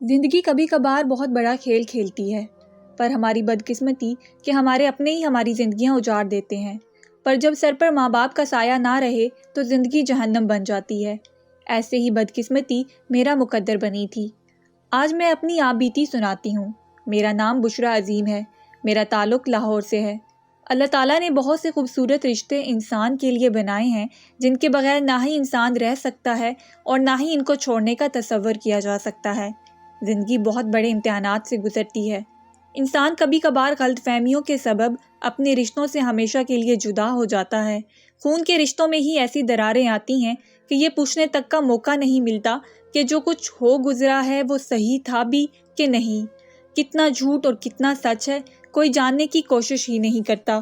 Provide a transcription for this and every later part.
زندگی کبھی کبھار بہت بڑا کھیل کھیلتی ہے، پر ہماری بدقسمتی کہ ہمارے اپنے ہی ہماری زندگیاں اجاڑ دیتے ہیں۔ پر جب سر پر ماں باپ کا سایہ نہ رہے تو زندگی جہنم بن جاتی ہے۔ ایسے ہی بدقسمتی میرا مقدر بنی تھی۔ آج میں اپنی آپ بیتی سناتی ہوں۔ میرا نام بشریٰ عظیم ہے۔ میرا تعلق لاہور سے ہے۔ اللہ تعالیٰ نے بہت سے خوبصورت رشتے انسان کے لیے بنائے ہیں جن کے بغیر نہ ہی انسان رہ سکتا ہے اور نہ ہی ان کو چھوڑنے کا تصور کیا جا سکتا ہے۔ زندگی بہت بڑے امتحانات سے گزرتی ہے۔ انسان کبھی کبھار غلط فہمیوں کے سبب اپنے رشتوں سے ہمیشہ کے لیے جدا ہو جاتا ہے۔ خون کے رشتوں میں ہی ایسی دراریں آتی ہیں کہ یہ پوچھنے تک کا موقع نہیں ملتا کہ جو کچھ ہو گزرا ہے وہ صحیح تھا بھی کہ نہیں۔ کتنا جھوٹ اور کتنا سچ ہے کوئی جاننے کی کوشش ہی نہیں کرتا۔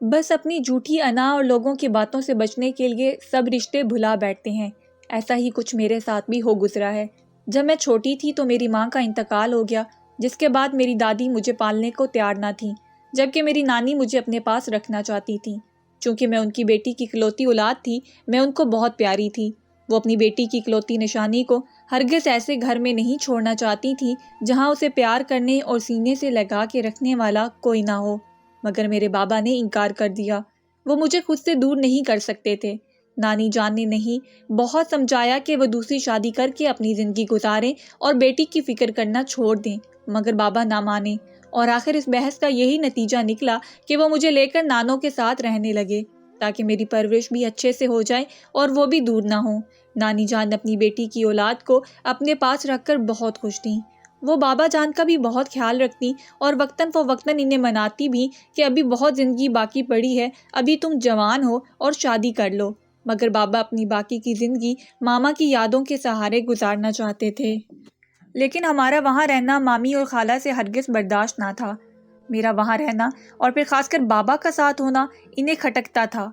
بس اپنی جھوٹی انا اور لوگوں کی باتوں سے بچنے کے لیے سب رشتے بھلا بیٹھتے ہیں۔ ایسا ہی کچھ میرے ساتھ بھی ہو گزرا ہے۔ جب میں چھوٹی تھی تو میری ماں کا انتقال ہو گیا، جس کے بعد میری دادی مجھے پالنے کو تیار نہ تھیں، جبکہ میری نانی مجھے اپنے پاس رکھنا چاہتی تھیں۔ چونکہ میں ان کی بیٹی کی اکلوتی اولاد تھی، میں ان کو بہت پیاری تھی۔ وہ اپنی بیٹی کی اکلوتی نشانی کو ہرگز ایسے گھر میں نہیں چھوڑنا چاہتی تھیں جہاں اسے پیار کرنے اور سینے سے لگا کے رکھنے والا کوئی نہ ہو، مگر میرے بابا نے انکار کر دیا۔ وہ مجھے خود سے دور نہیں کر سکتے تھے۔ نانی جان نے نہیں بہت سمجھایا کہ وہ دوسری شادی کر کے اپنی زندگی گزاریں اور بیٹی کی فکر کرنا چھوڑ دیں، مگر بابا نہ مانے، اور آخر اس بحث کا یہی نتیجہ نکلا کہ وہ مجھے لے کر نانوں کے ساتھ رہنے لگے تاکہ میری پرورش بھی اچھے سے ہو جائے اور وہ بھی دور نہ ہوں۔ نانی جان اپنی بیٹی کی اولاد کو اپنے پاس رکھ کر بہت خوش تھیں۔ وہ بابا جان کا بھی بہت خیال رکھتی اور وقتاً فوقتاً انہیں مناتی بھی کہ ابھی بہت زندگی باقی پڑی ہے، ابھی تم جوان ہو اور شادی کر لو، مگر بابا اپنی باقی کی زندگی ماما کی یادوں کے سہارے گزارنا چاہتے تھے۔ لیکن ہمارا وہاں رہنا مامی اور خالہ سے ہرگز برداشت نہ تھا۔ میرا وہاں رہنا اور پھر خاص کر بابا کا ساتھ ہونا انہیں کھٹکتا تھا۔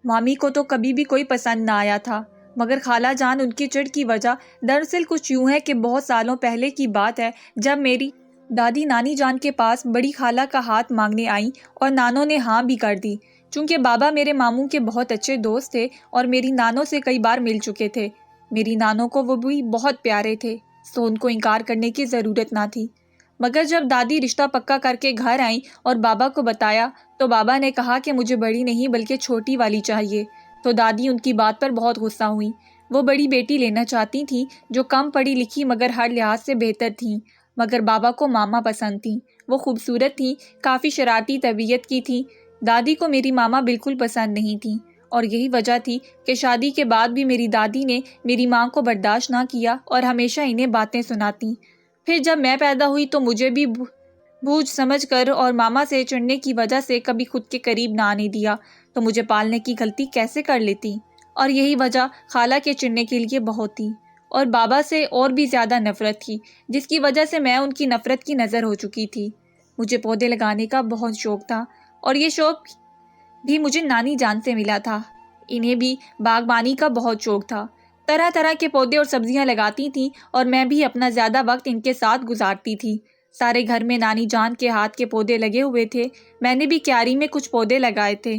مامی کو تو کبھی بھی کوئی پسند نہ آیا تھا، مگر خالہ جان ان کی چڑ کی وجہ دراصل کچھ یوں ہے کہ بہت سالوں پہلے کی بات ہے جب میری دادی نانی جان کے پاس بڑی خالہ کا ہاتھ مانگنے آئیں اور نانوں نے ہاں بھی کر دی۔ چونکہ بابا میرے ماموں کے بہت اچھے دوست تھے اور میری نانوں سے کئی بار مل چکے تھے، میری نانوں کو وہ بھی بہت پیارے تھے، سو ان کو انکار کرنے کی ضرورت نہ تھی۔ مگر جب دادی رشتہ پکا کر کے گھر آئیں اور بابا کو بتایا تو بابا نے کہا کہ مجھے بڑی نہیں بلکہ چھوٹی والی چاہیے، تو دادی ان کی بات پر بہت غصہ ہوئیں۔ وہ بڑی بیٹی لینا چاہتی تھیں جو کم پڑھی لکھی مگر ہر لحاظ سے بہتر تھیں، مگر بابا کو ماما پسند تھیں۔ وہ خوبصورت تھیں، کافی شرارتی طبیعت کی تھیں۔ دادی کو میری ماما بالکل پسند نہیں تھیں، اور یہی وجہ تھی کہ شادی کے بعد بھی میری دادی نے میری ماں کو برداشت نہ کیا اور ہمیشہ انہیں باتیں سناتیں۔ پھر جب میں پیدا ہوئی تو مجھے بھی بوجھ سمجھ کر اور ماما سے چڑھنے کی وجہ سے کبھی خود کے قریب نہ آنے دیا، تو مجھے پالنے کی غلطی کیسے کر لیتی؟ اور یہی وجہ خالہ کے چڑھنے کے لیے بہت تھی، اور بابا سے اور بھی زیادہ نفرت تھی، جس کی وجہ سے میں ان کی نفرت کی نظر ہو چکی تھی۔ مجھے پودے لگانے کا بہت شوق تھا، اور یہ شوق بھی مجھے نانی جان سے ملا تھا۔ انہیں بھی باغبانی کا بہت شوق تھا، طرح طرح کے پودے اور سبزیاں لگاتی تھیں، اور میں بھی اپنا زیادہ وقت ان کے ساتھ گزارتی تھی۔ سارے گھر میں نانی جان کے ہاتھ کے پودے لگے ہوئے تھے۔ میں نے بھی کیاری میں کچھ پودے لگائے تھے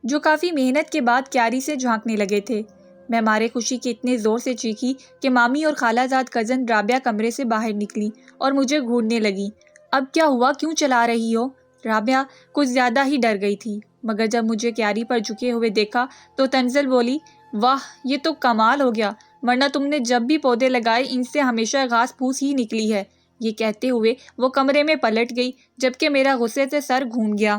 جو کافی محنت کے بعد کیاری سے جھانکنے لگے تھے۔ میں مارے خوشی کے اتنے زور سے چیخی کہ مامی اور خالہ زاد کزن رابعہ کمرے سے باہر نکلی اور مجھے گھورنے لگی۔ اب کیا ہوا، کیوں چلا رہی ہو؟ رابعہ کچھ زیادہ ہی ڈر گئی تھی، مگر جب مجھے کیاری پر جھکے ہوئے دیکھا تو تنزل بولی، واہ یہ تو کمال ہو گیا، ورنہ تم نے جب بھی پودے لگائے ان سے ہمیشہ گھاس پھوس ہی نکلی ہے۔ یہ کہتے ہوئے وہ کمرے میں پلٹ گئی، جبکہ میرا غصے سے سر گھوم گیا۔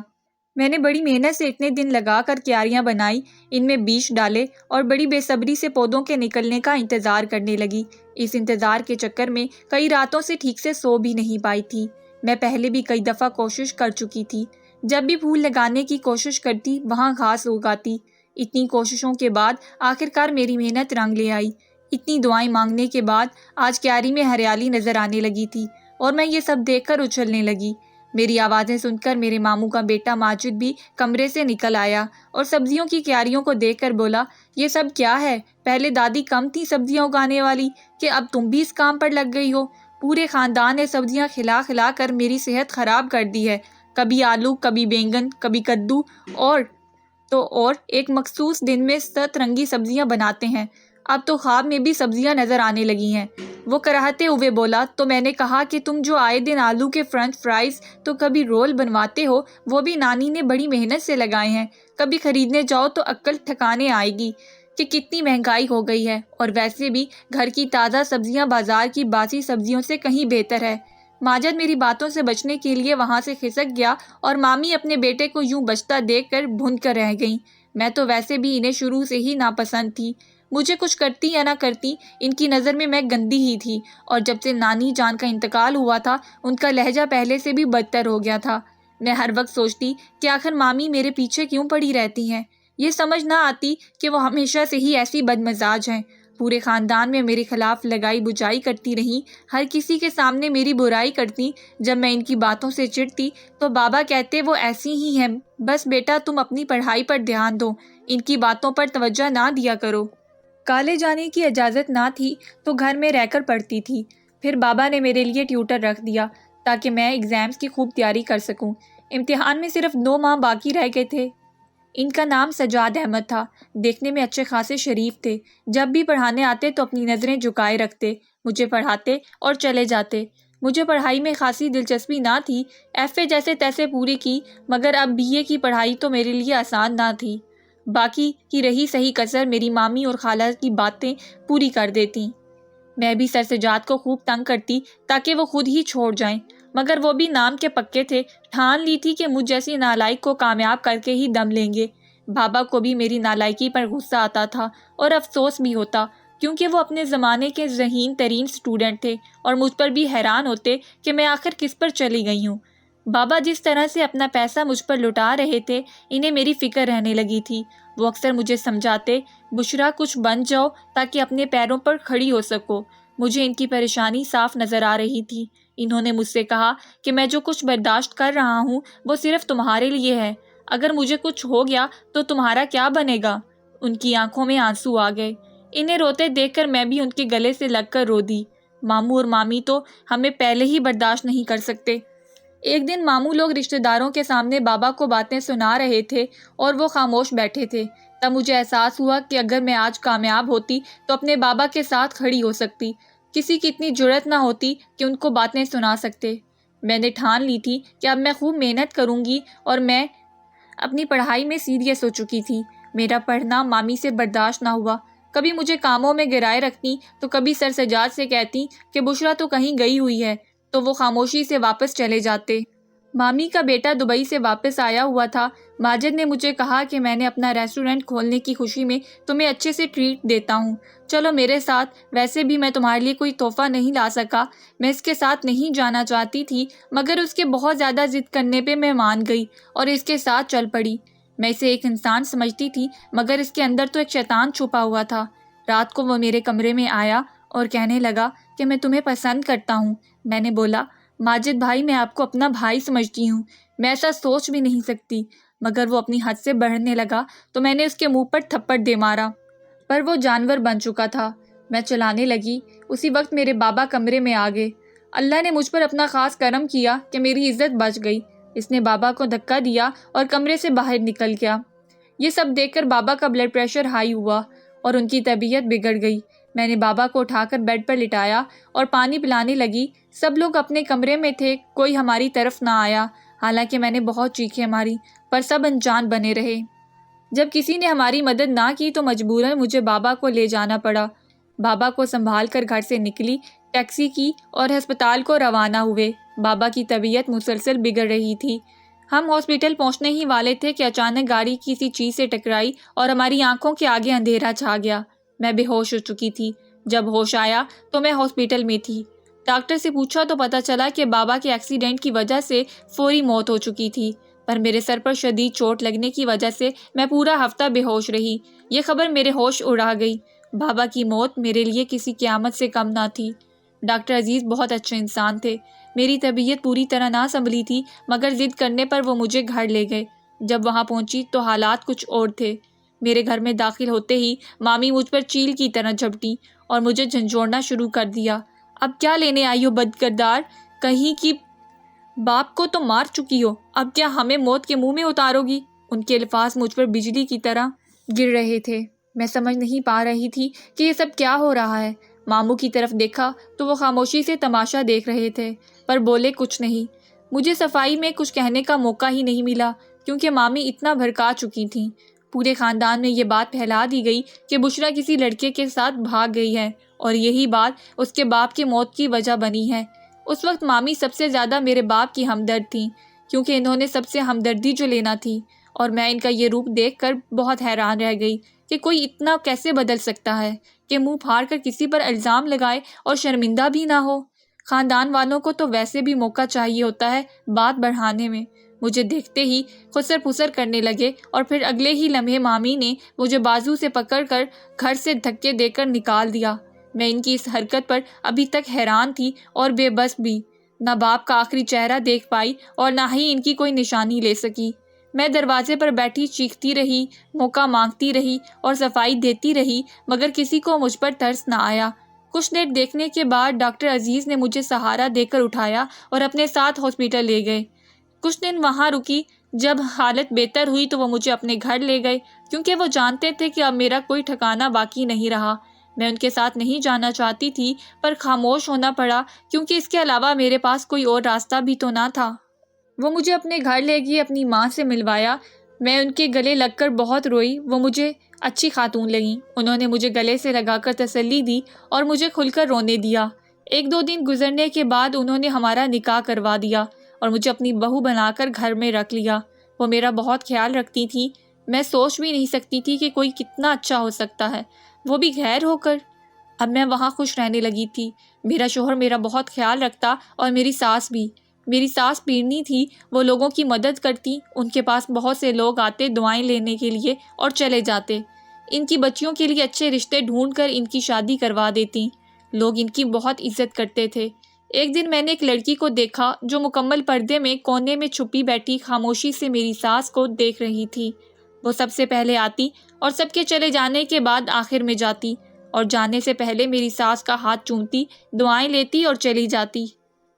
میں نے بڑی محنت سے اتنے دن لگا کر کیاریاں بنائی، ان میں بیج ڈالے اور بڑی بے صبری سے پودوں کے نکلنے کا انتظار کرنے لگی۔ اس انتظار کے چکر میں کئی راتوں سے ٹھیک سے سو بھی نہیں پائی تھی۔ میں پہلے بھی کئی دفعہ کوشش کر چکی تھی، جب بھی پھول لگانے کی کوشش کرتی وہاں گھاس اگاتی۔ اتنی کوششوں کے بعد آخرکار میری محنت رنگ لے آئی۔ اتنی دعائیں مانگنے کے بعد آج کیاری میں ہریالی نظر آنے لگی تھی، اور میں یہ سب دیکھ کر اچھلنے لگی۔ میری آوازیں سن کر میرے ماموں کا بیٹا ماجد بھی کمرے سے نکل آیا اور سبزیوں کی کیاریوں کو دیکھ کر بولا، یہ سب کیا ہے؟ پہلے دادی کم تھی سبزیاں اگانے والی کہ اب تم بھی اس کام پر لگ گئی ہو؟ پورے خاندان نے سبزیاں کھلا کھلا کر میری صحت خراب کر دی ہے، کبھی آلو، کبھی بینگن، کبھی کدو، اور ایک مخصوص دن میں 7 رنگی سبزیاں بناتے ہیں۔ اب تو خواب میں بھی سبزیاں نظر آنے لگی ہیں۔ وہ کراہتے ہوئے بولا، تو میں نے کہا کہ تم جو آئے دن آلو کے فرنچ فرائز تو کبھی رول بنواتے ہو، وہ بھی نانی نے بڑی محنت سے لگائے ہیں۔ کبھی خریدنے جاؤ تو عقل ٹھکانے آئے گی کہ کتنی مہنگائی ہو گئی ہے، اور ویسے بھی گھر کی تازہ سبزیاں بازار کی باسی سبزیوں سے کہیں بہتر ہے۔ ماجد میری باتوں سے بچنے کے لیے وہاں سے کھسک گیا اور مامی اپنے بیٹے کو یوں بچتا دیکھ کر بھون کر رہ گئیں۔ میں تو ویسے بھی انہیں شروع سے ہی ناپسند تھی۔ مجھے کچھ کرتی یا نہ کرتی، ان کی نظر میں گندی ہی تھی، اور جب سے نانی جان کا انتقال ہوا تھا ان کا لہجہ پہلے سے بھی بدتر ہو گیا تھا۔ میں ہر وقت سوچتی کہ آخر مامی میرے پیچھے کیوں پڑی رہتی ہیں۔ یہ سمجھ نہ آتی کہ وہ ہمیشہ سے ہی ایسی بدمزاج ہیں، پورے خاندان میں میرے خلاف لگائی بجائی کرتی رہیں، ہر کسی کے سامنے میری برائی کرتی۔ جب میں ان کی باتوں سے چڑھتی تو بابا کہتے وہ ایسی ہی ہیں، بس بیٹا تم اپنی پڑھائی پر دھیان دو، ان کی باتوں پر توجہ نہ دیا کرو۔ کالج جانے کی اجازت نہ تھی تو گھر میں رہ کر پڑھتی تھی۔ پھر بابا نے میرے لیے ٹیوٹر رکھ دیا تاکہ میں ایگزامز کی خوب تیاری کر سکوں۔ امتحان میں صرف 2 ماہ باقی رہ گئے تھے۔ ان کا نام سجاد احمد تھا، دیکھنے میں اچھے خاصے شریف تھے۔ جب بھی پڑھانے آتے تو اپنی نظریں جھکائے رکھتے، مجھے پڑھاتے اور چلے جاتے۔ مجھے پڑھائی میں خاصی دلچسپی نہ تھی، ایف اے جیسے تیسے پوری کی، مگر اب بی اے کی پڑھائی تو میرے لیے آسان نہ تھی۔ باقی کی رہی صحیح کسر میری مامی اور خالہ کی باتیں پوری کر دیتی۔ میں بھی سر سجاد کو خوب تنگ کرتی تاکہ وہ خود ہی چھوڑ جائیں، مگر وہ بھی نام کے پکے تھے، ٹھان لی تھی کہ مجھ جیسی نالائق کو کامیاب کر کے ہی دم لیں گے۔ بابا کو بھی میری نالائکی پر غصہ آتا تھا اور افسوس بھی ہوتا، کیونکہ وہ اپنے زمانے کے ذہین ترین اسٹوڈنٹ تھے اور مجھ پر بھی حیران ہوتے کہ میں آخر کس پر چلی گئی ہوں۔ بابا جس طرح سے اپنا پیسہ مجھ پر لٹا رہے تھے، انہیں میری فکر رہنے لگی تھی۔ وہ اکثر مجھے سمجھاتے، بشرا کچھ بن جاؤ تاکہ اپنے پیروں پر کھڑی ہو سکو۔ مجھے ان کی پریشانی صاف نظر آ رہی تھی۔ انہوں نے مجھ سے کہا کہ میں جو کچھ برداشت کر رہا ہوں وہ صرف تمہارے لیے ہے، اگر مجھے کچھ ہو گیا تو تمہارا کیا بنے گا؟ ان کی آنکھوں میں آنسو آ گئے۔ انہیں روتے دیکھ کر میں بھی ان کے گلے سے لگ کر رو دی۔ ماموں اور مامی تو ہمیں پہلے ہی برداشت نہیں کر سکتے۔ ایک دن ماموں لوگ رشتہ داروں کے سامنے بابا کو باتیں سنا رہے تھے اور وہ خاموش بیٹھے تھے۔ تب مجھے احساس ہوا کہ اگر میں آج کامیاب ہوتی تو اپنے بابا کے ساتھ کھڑی ہو سکتی۔ کسی کی اتنی جرأت نہ ہوتی کہ ان کو باتیں سنا سکتے۔ میں نے ٹھان لی تھی کہ اب میں خوب محنت کروں گی، اور میں اپنی پڑھائی میں سیریس ہو چکی تھی۔ میرا پڑھنا مامی سے برداشت نہ ہوا، کبھی مجھے کاموں میں گرائے رکھتی تو کبھی سر سجاد سے کہتی کہ بشرا تو کہیں گئی ہوئی ہے، تو وہ خاموشی سے واپس چلے جاتے۔ مامی کا بیٹا دبئی سے واپس آیا ہوا تھا۔ ماجد نے مجھے کہا کہ میں نے اپنا ریسٹورنٹ کھولنے کی خوشی میں تمہیں اچھے سے ٹریٹ دیتا ہوں، چلو میرے ساتھ۔ ویسے بھی میں تمہارے لیے کوئی تحفہ نہیں لا سکا، میں اس کے ساتھ نہیں جانا چاہتی تھی، مگر اس کے بہت زیادہ ضد کرنے پہ میں مان گئی اور اس کے ساتھ چل پڑی۔ میں اسے ایک انسان سمجھتی تھی، مگر اس کے اندر تو ایک شیطان چھپا ہوا تھا۔ رات کو وہ میرے کمرے میں آیا اور کہنے لگا کہ میں تمہیں پسند کرتا ہوں۔ میں نے بولا، ماجد بھائی میں آپ کو اپنا بھائی سمجھتی ہوں، میں ایسا سوچ بھی نہیں سکتی۔ مگر وہ اپنی حد سے بڑھنے لگا تو میں نے اس کے منہ پر تھپڑ دے مارا، پر وہ جانور بن چکا تھا۔ میں چلانے لگی، اسی وقت میرے بابا کمرے میں آ گئے۔ اللہ نے مجھ پر اپنا خاص کرم کیا کہ میری عزت بچ گئی۔ اس نے بابا کو دھکا دیا اور کمرے سے باہر نکل گیا۔ یہ سب دیکھ کر بابا کا بلڈ پریشر ہائی ہوا اور ان کی طبیعت بگڑ گئی۔ میں نے بابا کو اٹھا کر بیڈ پر لٹایا اور پانی پلانے لگی۔ سب لوگ اپنے کمرے میں تھے، کوئی ہماری طرف نہ آیا، حالانکہ میں نے بہت چیخیں ماری، پر سب انجان بنے رہے۔ جب کسی نے ہماری مدد نہ کی تو مجبوراً مجھے بابا کو لے جانا پڑا۔ بابا کو سنبھال کر گھر سے نکلی، ٹیکسی کی اور ہسپتال کو روانہ ہوئے۔ بابا کی طبیعت مسلسل بگڑ رہی تھی۔ ہم ہاسپٹل پہنچنے ہی والے تھے کہ اچانک گاڑی کسی چیز سے ٹکرائی اور ہماری آنکھوں کے آگے اندھیرا چھا گیا۔ میں بے ہوش ہو چکی تھی۔ جب ہوش آیا تو میں ہاسپٹل میں تھی۔ ڈاکٹر سے پوچھا تو پتہ چلا کہ بابا کے ایکسیڈنٹ کی وجہ سے فوری موت ہو چکی تھی، پر میرے سر پر شدید چوٹ لگنے کی وجہ سے میں پورا ہفتہ بے ہوش رہی۔ یہ خبر میرے ہوش اڑا گئی۔ بابا کی موت میرے لیے کسی قیامت سے کم نہ تھی۔ ڈاکٹر عزیز بہت اچھے انسان تھے۔ میری طبیعت پوری طرح نہ سنبھلی تھی، مگر ضد کرنے پر وہ مجھے گھر لے گئے۔ جب وہاں پہنچی تو حالات کچھ اور تھے۔ میرے گھر میں داخل ہوتے ہی مامی مجھ پر چیل کی طرح جھپٹی اور مجھے جھنجھوڑنا شروع کر دیا۔ اب کیا لینے آئی ہو بد کردار، کہیں کی باپ کو تو مار چکی ہو، اب کیا ہمیں موت کے منہ میں اتارو گی؟ ان کے الفاظ مجھ پر بجلی کی طرح گر رہے تھے۔ میں سمجھ نہیں پا رہی تھی کہ یہ سب کیا ہو رہا ہے۔ ماموں کی طرف دیکھا تو وہ خاموشی سے تماشا دیکھ رہے تھے، پر بولے کچھ نہیں۔ مجھے صفائی میں کچھ کہنے کا موقع ہی نہیں ملا، کیونکہ مامی اتنا بھڑکا چکی تھیں۔ پورے خاندان میں یہ بات پھیلا دی گئی کہ بشریٰ کسی لڑکے کے ساتھ بھاگ گئی ہے، اور یہی بات اس کے باپ کی موت کی وجہ بنی ہے۔ اس وقت مامی سب سے زیادہ میرے باپ کی ہمدرد تھیں، کیونکہ انہوں نے سب سے ہمدردی جو لینا تھی، اور میں ان کا یہ روپ دیکھ کر بہت حیران رہ گئی کہ کوئی اتنا کیسے بدل سکتا ہے کہ منہ پھاڑ کر کسی پر الزام لگائے اور شرمندہ بھی نہ ہو۔ خاندان والوں کو تو ویسے بھی موقع چاہیے ہوتا ہے بات بڑھانے میں۔ مجھے دیکھتے ہی خسر پھسر کرنے لگے، اور پھر اگلے ہی لمحے مامی نے مجھے بازو سے پکڑ کر گھر سے دھکے دے کر نکال دیا۔ میں ان کی اس حرکت پر ابھی تک حیران تھی اور بے بس بھی، نہ باپ کا آخری چہرہ دیکھ پائی اور نہ ہی ان کی کوئی نشانی لے سکی۔ میں دروازے پر بیٹھی چیختی رہی، موقع مانگتی رہی اور صفائی دیتی رہی، مگر کسی کو مجھ پر ترس نہ آیا۔ کچھ دیر دیکھنے کے بعد ڈاکٹر عزیز نے مجھے سہارا دے کر اٹھایا اور اپنے ساتھ ہاسپٹل لے گئے۔ کچھ دن وہاں رکی۔ جب حالت بہتر ہوئی تو وہ مجھے اپنے گھر لے گئے، کیونکہ وہ جانتے تھے کہ اب میرا کوئی ٹھکانہ باقی نہیں رہا۔ میں ان کے ساتھ نہیں جانا چاہتی تھی، پر خاموش ہونا پڑا، کیونکہ اس کے علاوہ میرے پاس کوئی اور راستہ بھی تو نہ تھا۔ وہ مجھے اپنے گھر لے گئی، اپنی ماں سے ملوایا۔ میں ان کے گلے لگ کر بہت روئی۔ وہ مجھے اچھی خاتون لگیں۔ انہوں نے مجھے گلے سے لگا کر تسلی دی اور مجھے کھل کر رونے دیا۔ 1-2 دن گزرنے کے بعد انہوں نے ہمارا نکاح کروا دیا اور مجھے اپنی بہو بنا کر گھر میں رکھ لیا۔ وہ میرا بہت خیال رکھتی تھیں۔ میں سوچ بھی نہیں سکتی تھی کہ کوئی کتنا اچھا ہو سکتا ہے، وہ بھی غیر ہو کر۔ اب میں وہاں خوش رہنے لگی تھی۔ میرا شوہر میرا بہت خیال رکھتا، اور میری ساس بھی۔ میری ساس پیرنی تھی، وہ لوگوں کی مدد کرتی۔ ان کے پاس بہت سے لوگ آتے دعائیں لینے کے لیے اور چلے جاتے۔ ان کی بچیوں کے لیے اچھے رشتے ڈھونڈ کر ان کی شادی کروا دیتی۔ لوگ ان کی بہت عزت کرتے تھے۔ ایک دن میں نے ایک لڑکی کو دیکھا جو مکمل پردے میں کونے میں چھپی بیٹھی خاموشی سے میری ساس کو دیکھ رہی تھی۔ وہ سب سے پہلے آتی اور سب کے چلے جانے کے بعد آخر میں جاتی، اور جانے سے پہلے میری ساس کا ہاتھ چومتی، دعائیں لیتی اور چلی جاتی۔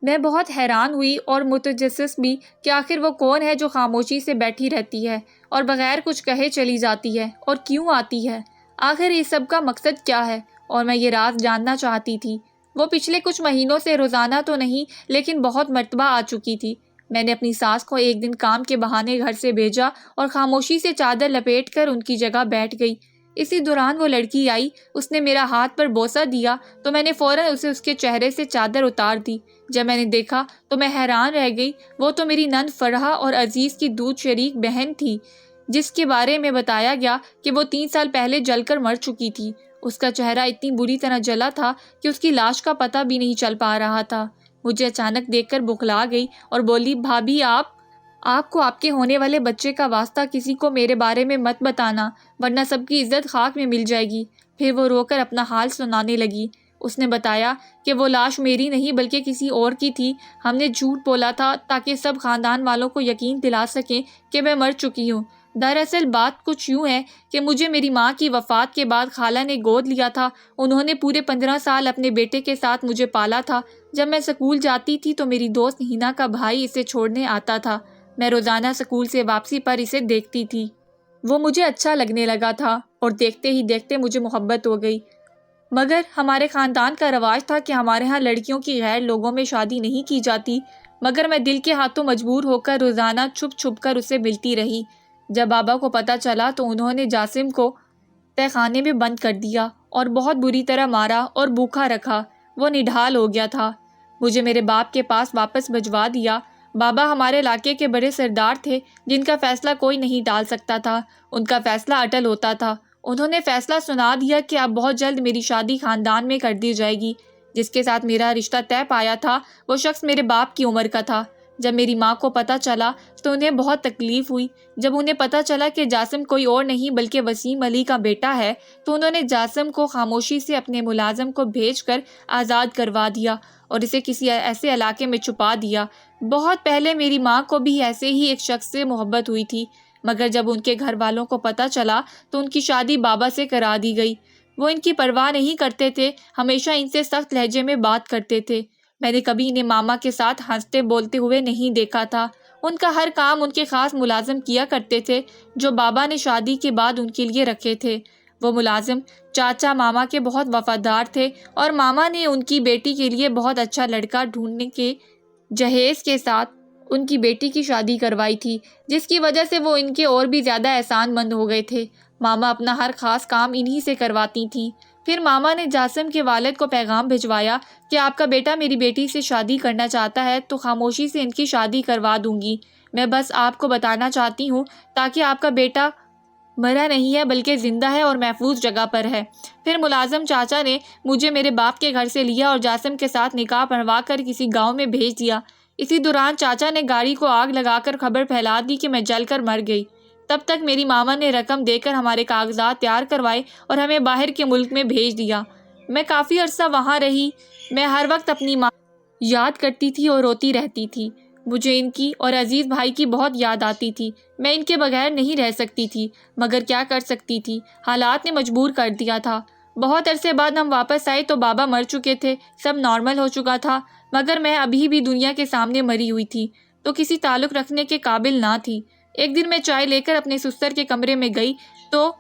میں بہت حیران ہوئی اور متجسس بھی کہ آخر وہ کون ہے جو خاموشی سے بیٹھی رہتی ہے اور بغیر کچھ کہے چلی جاتی ہے، اور کیوں آتی ہے؟ آخر اس سب کا مقصد کیا ہے؟ اور میں یہ راز جاننا چاہتی تھی۔ وہ پچھلے کچھ مہینوں سے روزانہ تو نہیں، لیکن بہت مرتبہ آ چکی تھی۔ میں نے اپنی ساس کو ایک دن کام کے بہانے گھر سے بھیجا اور خاموشی سے چادر لپیٹ کر ان کی جگہ بیٹھ گئی۔ اسی دوران وہ لڑکی آئی، اس نے میرا ہاتھ پر بوسہ دیا تو میں نے فوراً اسے اس کے چہرے سے چادر اتار دی۔ جب میں نے دیکھا تو میں حیران رہ گئی۔ وہ تو میری نند فرحہ اور عزیز کی دودھ شریک بہن تھی، جس کے بارے میں بتایا گیا کہ وہ 3 سال پہلے جل کر مر چکی تھی۔ اس کا چہرہ اتنی بری طرح جلا تھا کہ اس کی لاش کا پتہ بھی نہیں چل پا رہا تھا۔ مجھے اچانک دیکھ کر بخلا گئی اور بولی، بھابھی آپ کو آپ کے ہونے والے بچے کا واسطہ کسی کو میرے بارے میں مت بتانا، ورنہ سب کی عزت خاک میں مل جائے گی۔ پھر وہ رو کر اپنا حال سنانے لگی۔ اس نے بتایا کہ وہ لاش میری نہیں بلکہ کسی اور کی تھی۔ ہم نے جھوٹ بولا تھا تاکہ سب خاندان والوں کو یقین دلا سکیں کہ میں مر چکی ہوں۔ دراصل بات کچھ یوں ہے کہ مجھے میری ماں کی وفات کے بعد خالہ نے گود لیا تھا۔ انہوں نے پورے 15 سال اپنے بیٹے کے ساتھ مجھے پالا تھا۔ جب میں سکول جاتی تھی تو میری دوست ہینا کا بھائی اسے چھوڑنے آتا تھا۔ میں روزانہ سکول سے واپسی پر اسے دیکھتی تھی۔ وہ مجھے اچھا لگنے لگا تھا اور دیکھتے ہی دیکھتے مجھے محبت ہو گئی۔ مگر ہمارے خاندان کا رواج تھا کہ ہمارے ہاں لڑکیوں کی غیر لوگوں میں شادی نہیں کی جاتی، مگر میں دل کے ہاتھوں مجبور ہو کر روزانہ چھپ چھپ کر اسے ملتی رہی۔ جب بابا کو پتہ چلا تو انہوں نے جاسم کو تہہ خانے میں بند کر دیا اور بہت بری طرح مارا اور بھوکا رکھا۔ وہ نڈھال ہو گیا تھا۔ مجھے میرے باپ کے پاس واپس بھجوا دیا۔ بابا ہمارے علاقے کے بڑے سردار تھے جن کا فیصلہ کوئی نہیں ٹال سکتا تھا۔ ان کا فیصلہ اٹل ہوتا تھا۔ انہوں نے فیصلہ سنا دیا کہ اب بہت جلد میری شادی خاندان میں کر دی جائے گی۔ جس کے ساتھ میرا رشتہ طے پایا تھا وہ شخص میرے باپ کی عمر کا تھا۔ جب میری ماں کو پتہ چلا تو انہیں بہت تکلیف ہوئی۔ جب انہیں پتہ چلا کہ جاسم کوئی اور نہیں بلکہ وسیم علی کا بیٹا ہے تو انہوں نے جاسم کو خاموشی سے اپنے ملازم کو بھیج کر آزاد کروا دیا اور اسے کسی ایسے علاقے میں چھپا دیا۔ بہت پہلے میری ماں کو بھی ایسے ہی ایک شخص سے محبت ہوئی تھی، مگر جب ان کے گھر والوں کو پتہ چلا تو ان کی شادی بابا سے کرا دی گئی۔ وہ ان کی پرواہ نہیں کرتے تھے، ہمیشہ ان سے سخت لہجے میں بات کرتے تھے۔ میں نے کبھی انہیں ماما کے ساتھ ہنستے بولتے ہوئے نہیں دیکھا تھا۔ ان کا ہر کام ان کے خاص ملازم کیا کرتے تھے جو بابا نے شادی کے بعد ان کے لیے رکھے تھے۔ وہ ملازم چاچا ماما کے بہت وفادار تھے اور ماما نے ان کی بیٹی کے لیے بہت اچھا لڑکا ڈھونڈنے کے جہیز کے ساتھ ان کی بیٹی کی شادی کروائی تھی، جس کی وجہ سے وہ ان کے اور بھی زیادہ احسان مند ہو گئے تھے۔ ماما اپنا ہر خاص کام انہی سے کرواتی تھیں۔ پھر ماما نے جاسم کے والد کو پیغام بھجوایا کہ آپ کا بیٹا میری بیٹی سے شادی کرنا چاہتا ہے تو خاموشی سے ان کی شادی کروا دوں گی۔ میں بس آپ کو بتانا چاہتی ہوں تاکہ آپ کا بیٹا مرا نہیں ہے بلکہ زندہ ہے اور محفوظ جگہ پر ہے۔ پھر ملازم چاچا نے مجھے میرے باپ کے گھر سے لیا اور جاسم کے ساتھ نکاح پڑھوا کر کسی گاؤں میں بھیج دیا۔ اسی دوران چاچا نے گاڑی کو آگ لگا کر خبر پھیلا دی کہ میں جل کر مر گئی۔ تب تک میری ماما نے رقم دے کر ہمارے کاغذات تیار کروائے اور ہمیں باہر کے ملک میں بھیج دیا۔ میں کافی عرصہ وہاں رہی۔ میں ہر وقت اپنی ماں یاد کرتی تھی اور روتی رہتی تھی۔ مجھے ان کی اور عزیز بھائی کی بہت یاد آتی تھی۔ میں ان کے بغیر نہیں رہ سکتی تھی، مگر کیا کر سکتی تھی، حالات نے مجبور کر دیا تھا۔ بہت عرصے بعد ہم واپس آئے تو بابا مر چکے تھے، سب نارمل ہو چکا تھا، مگر میں ابھی بھی دنیا کے سامنے مری ہوئی تھی تو کسی تعلق رکھنے کے قابل نہ تھی۔ ایک دن میں چائے لے کر اپنے سسر کے کمرے میں گئی تو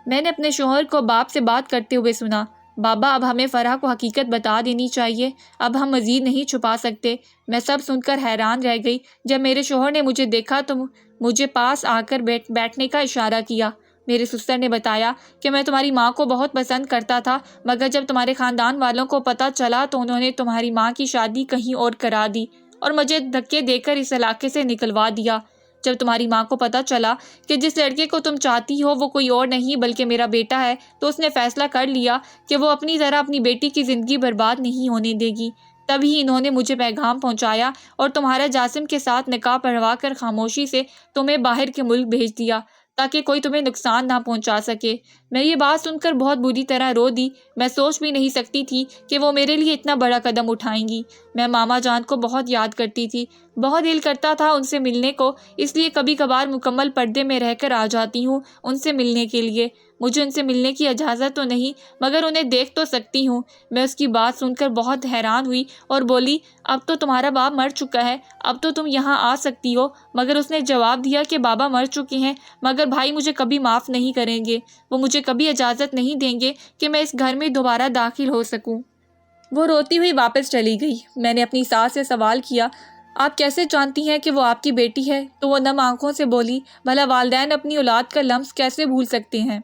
میں نے اپنے شوہر کو باپ سے بات کرتے ہوئے سنا، بابا اب ہمیں فرح کو حقیقت بتا دینی چاہیے، اب ہم مزید نہیں چھپا سکتے۔ میں سب سن کر حیران رہ گئی۔ جب میرے شوہر نے مجھے دیکھا تو مجھے پاس آ کر بیٹھنے کا اشارہ کیا۔ میرے سسر نے بتایا کہ میں تمہاری ماں کو بہت پسند کرتا تھا، مگر جب تمہارے خاندان والوں کو پتہ چلا تو انہوں نے تمہاری ماں کی شادی کہیں اور کرا دی اور مجھے دھکے دے کر اس علاقے سے نکلوا دیا۔ جب تمہاری ماں کو پتہ چلا کہ جس لڑکے کو تم چاہتی ہو وہ کوئی اور نہیں بلکہ میرا بیٹا ہے تو اس نے فیصلہ کر لیا کہ وہ اپنی طرح اپنی بیٹی کی زندگی برباد نہیں ہونے دے گی۔ تبھی انہوں نے مجھے پیغام پہنچایا اور تمہارا جاسم کے ساتھ نکاح پڑھوا کر خاموشی سے تمہیں باہر کے ملک بھیج دیا تاکہ کوئی تمہیں نقصان نہ پہنچا سکے۔ میں یہ بات سن کر بہت بری طرح رو دی۔ میں سوچ بھی نہیں سکتی تھی کہ وہ میرے لیے اتنا بڑا قدم اٹھائیں گی۔ میں ماما جان کو بہت یاد کرتی تھی، بہت دل کرتا تھا ان سے ملنے کو، اس لیے کبھی کبھار مکمل پردے میں رہ کر آ جاتی ہوں ان سے ملنے کے لیے۔ مجھے ان سے ملنے کی اجازت تو نہیں مگر انہیں دیکھ تو سکتی ہوں۔ میں اس کی بات سن کر بہت حیران ہوئی اور بولی، اب تو تمہارا باپ مر چکا ہے، اب تو تم یہاں آ سکتی ہو۔ مگر اس نے جواب دیا کہ بابا مر چکے ہیں مگر بھائی مجھے کبھی معاف نہیں کریں گے، وہ مجھے کبھی اجازت نہیں دیں گے کہ میں اس گھر میں دوبارہ داخل ہو سکوں۔ وہ روتی ہوئی واپس چلی گئی۔ میں نے اپنی ساس سے سوال کیا، آپ کیسے جانتی ہیں کہ وہ آپ کی بیٹی ہے؟ تو وہ نم آنکھوں سے بولی، بھلا والدین اپنی اولاد کا لمس کیسے بھول سکتے ہیں؟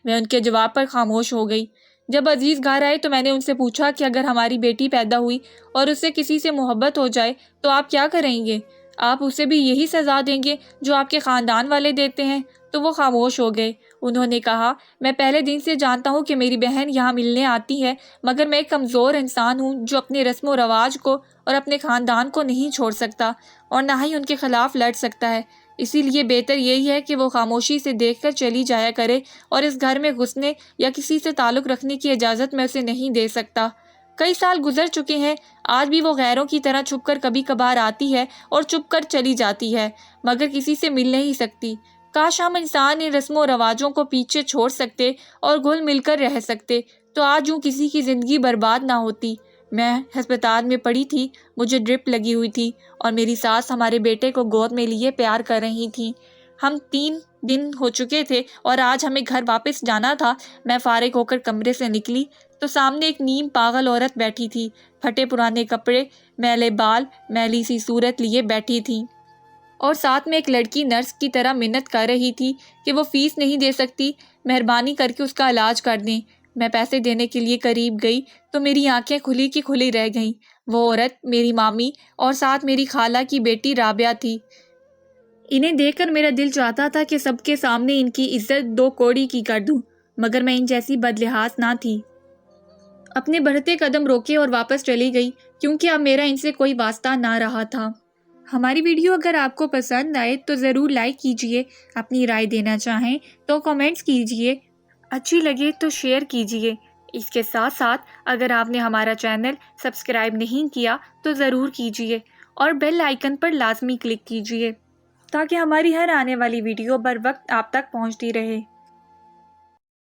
میں ان کے جواب پر خاموش ہو گئی۔ جب عزیز گھر آئے تو میں نے ان سے پوچھا کہ اگر ہماری بیٹی پیدا ہوئی اور اس سے کسی سے محبت ہو جائے تو آپ کیا کریں گے؟ آپ اسے بھی یہی سزا دیں گے جو آپ کے خاندان والے دیتے ہیں؟ تو وہ خاموش ہو گئے۔ انہوں نے کہا، میں پہلے دن سے جانتا ہوں کہ میری بہن یہاں ملنے آتی ہے، مگر میں ایک کمزور انسان ہوں جو اپنے رسم و رواج کو اور اپنے خاندان کو نہیں چھوڑ سکتا اور نہ ہی ان کے خلاف لڑ سکتا ہے۔ اسی لیے بہتر یہی ہے کہ وہ خاموشی سے دیکھ کر چلی جایا کرے اور اس گھر میں گھسنے یا کسی سے تعلق رکھنے کی اجازت میں اسے نہیں دے سکتا۔ کئی سال گزر چکے ہیں، آج بھی وہ غیروں کی طرح چھپ کر کبھی کبھار آتی ہے اور چھپ کر چلی جاتی ہے، مگر کسی سے مل نہیں سکتی۔ کاش ہم انسان ان رسم و رواجوں کو پیچھے چھوڑ سکتے اور گھل مل کر رہ سکتے تو آج یوں کسی کی زندگی برباد نہ ہوتی۔ میں ہسپتال میں پڑی تھی، مجھے ڈرپ لگی ہوئی تھی اور میری ساس ہمارے بیٹے کو گود میں لیے پیار کر رہی تھی۔ ہم 3 دن ہو چکے تھے اور آج ہمیں گھر واپس جانا تھا۔ میں فارغ ہو کر کمرے سے نکلی تو سامنے ایک نیم پاگل عورت بیٹھی تھی، پھٹے پرانے کپڑے، میلے بال، میلی سی صورت لیے بیٹھی تھی اور ساتھ میں ایک لڑکی نرس کی طرح منت کر رہی تھی کہ وہ فیس نہیں دے سکتی، مہربانی کر کے اس کا علاج کر دیں۔ میں پیسے دینے کے لیے قریب گئی تو میری آنکھیں کھلی کی کھلی رہ گئیں۔ وہ عورت میری مامی اور ساتھ میری خالہ کی بیٹی رابعہ تھی۔ انہیں دیکھ کر میرا دل چاہتا تھا کہ سب کے سامنے ان کی عزت 2 کوڑی کی کر دوں، مگر میں ان جیسی بدلحاظ نہ تھی۔ اپنے بڑھتے قدم روکے اور واپس چلی گئی کیونکہ اب میرا ان سے کوئی واسطہ نہ رہا تھا۔ ہماری ویڈیو اگر آپ کو پسند آئے تو ضرور لائک کیجئے، اپنی رائے دینا چاہیں تو کامنٹس کیجئے، اچھی لگے تو شیئر کیجئے۔ اس کے ساتھ ساتھ اگر آپ نے ہمارا چینل سبسکرائب نہیں کیا تو ضرور کیجئے اور بیل آئیکن پر لازمی کلک کیجئے تاکہ ہماری ہر آنے والی ویڈیو بر وقت آپ تک پہنچتی رہے۔